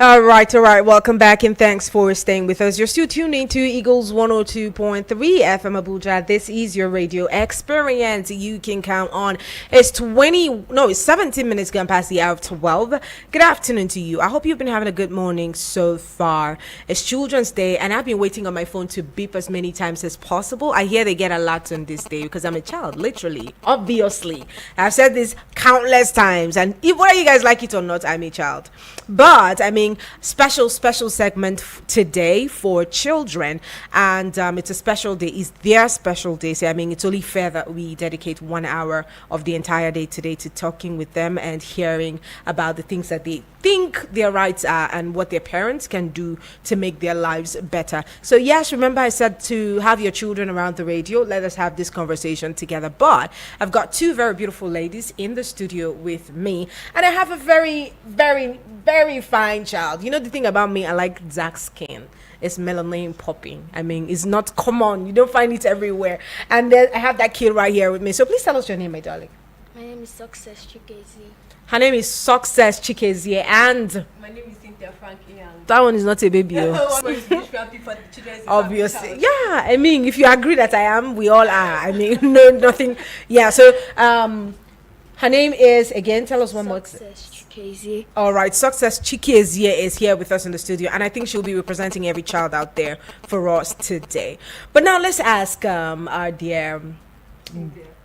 All right. Welcome back and thanks for staying with us. You're still tuning to Eagles 102.3 FM Abuja. This is your radio experience you can count on. It's 17 minutes gone past the hour of 12. Good afternoon to you. I hope you've been having a good morning so far. It's Children's Day and I've been waiting on my phone to beep as many times as possible. I hear they get a lot on this day because I'm a child, literally, obviously. I've said this countless times, and whether you guys like it or not, I'm a child. But I mean, special segment today for children, and it's a special day. It's their special day, so I mean it's only fair that we dedicate 1 hour of the entire day today to talking with them and hearing about the things that they think their rights are and what their parents can do to make their lives better. So yes, remember I said to have your children around the radio. Let us have this conversation together. But I've got two very beautiful ladies in the studio with me, and I have a very, very, very fine child. You know the thing about me, I like dark skin. It's melanin popping. I mean, it's not common. You don't find it everywhere. And then I have that kid right here with me. So please tell us your name, my darling. My name is Success Chikezi. Her name is Success Chikezie, and my name is Cynthia Frank Ian. That one is not a baby. Obviously. Yeah, I mean, if you agree that I am, we all are. I mean, no, nothing. Yeah, so her name is, again, tell us one more. Success Chikezi. All right, Success Chikezie is here with us in the studio, and I think she'll be representing every child out there for us today. But now let's ask our dear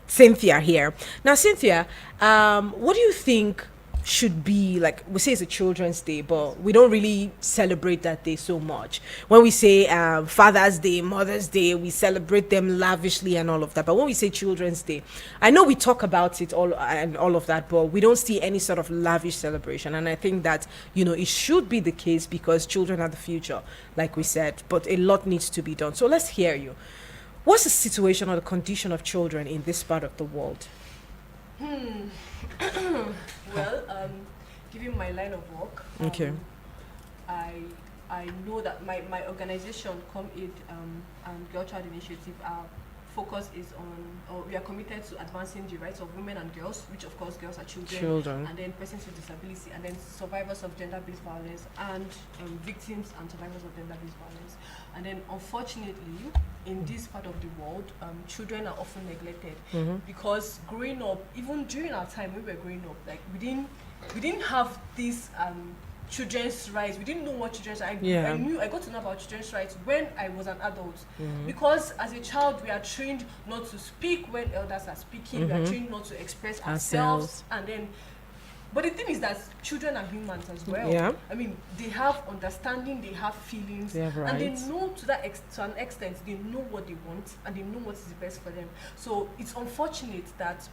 Cynthia here. Now, Cynthia, what do you think should be, like, we say it's a Children's Day, but we don't really celebrate that day so much. When we say Father's Day, Mother's Day, we celebrate them lavishly and all of that. But when we say Children's Day, I know we talk about it all and all of that, but we don't see any sort of lavish celebration. And I think that, you know, it should be the case because children are the future, like we said, but a lot needs to be done. So let's hear you. What's the situation or the condition of children in this part of the world? Well, given my line of work, Okay. I know that my organization, ComAid and Girl Child Initiative, our focus is on, or we are committed to advancing the rights of women and girls, which of course girls are children, and then persons with disability, and then survivors of gender-based violence, and victims and survivors of gender-based violence. And then unfortunately, in this part of the world, children are often neglected because growing up, even during our time when we were growing up, like we didn't have this children's rights. We didn't know what children's rights. I got to know about children's rights when I was an adult, because as a child we are trained not to speak when elders are speaking. We are trained not to express ourselves, and then. But the thing is that children are humans as well. Yeah. I mean, they have understanding, they have feelings, they have rights. And they know to an extent, they know what they want and they know what is best for them. So it's unfortunate that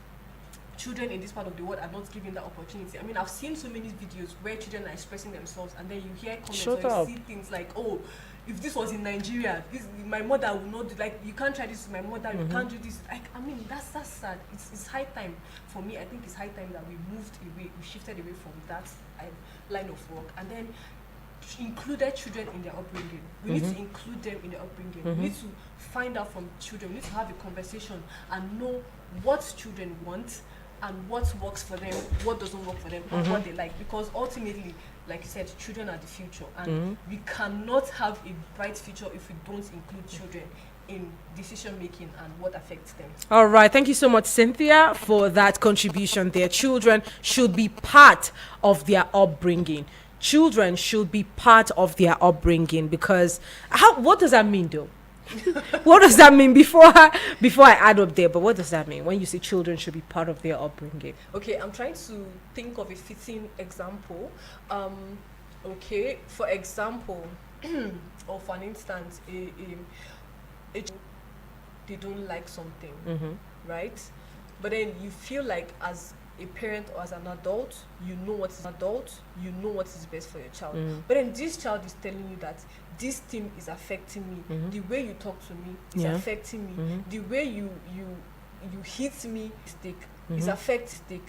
children in this part of the world are not given that opportunity. I mean, I've seen so many videos where children are expressing themselves, and then you hear comments or you see things like, "Oh, if this was in Nigeria, my mother would not do, like, you can't try this with my mother, you can't do this." Like, I mean, that's sad. It's high time for me. I think it's high time that we shifted away from that line of work, and then included children in their upbringing. We need to include them in their upbringing. We need to find out from children. We need to have a conversation and know what children want and what works for them, what doesn't work for them, and what they like. Because ultimately, like you said, children are the future, and we cannot have a bright future if we don't include children in decision making and what affects them. All right, thank you so much, Cynthia, for that contribution. Their children should be part of their upbringing. Children should be part of their upbringing, because what does that mean though? What does that mean before I add up there? But what does that mean when you say children should be part of their upbringing? Okay, I'm trying to think of a fitting example. Okay, for example, or for an instance, they don't like something, right? But then you feel like as a parent or as an adult, you know what is best for your child. But then this child is telling you that this thing is affecting me. The way you talk to me is affecting me. The way you hit me is affecting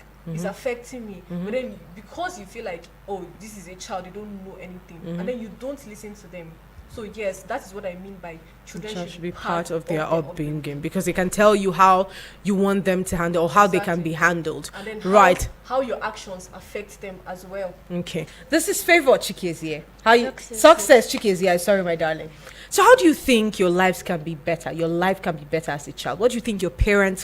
me. But then because you feel like, oh, this is a child, you don't know anything, and then you don't listen to them, So yes, that is what I mean by children Children should be part of their upbringing because they can tell you how you want them to handle or how they can be handled. And then Right. how your actions affect them as well. Okay. This is favor Chikezie. How you Success. success Chikezie. Sorry, my darling. So how do you think your lives can be better? Your life can be better as a child. What do you think your parents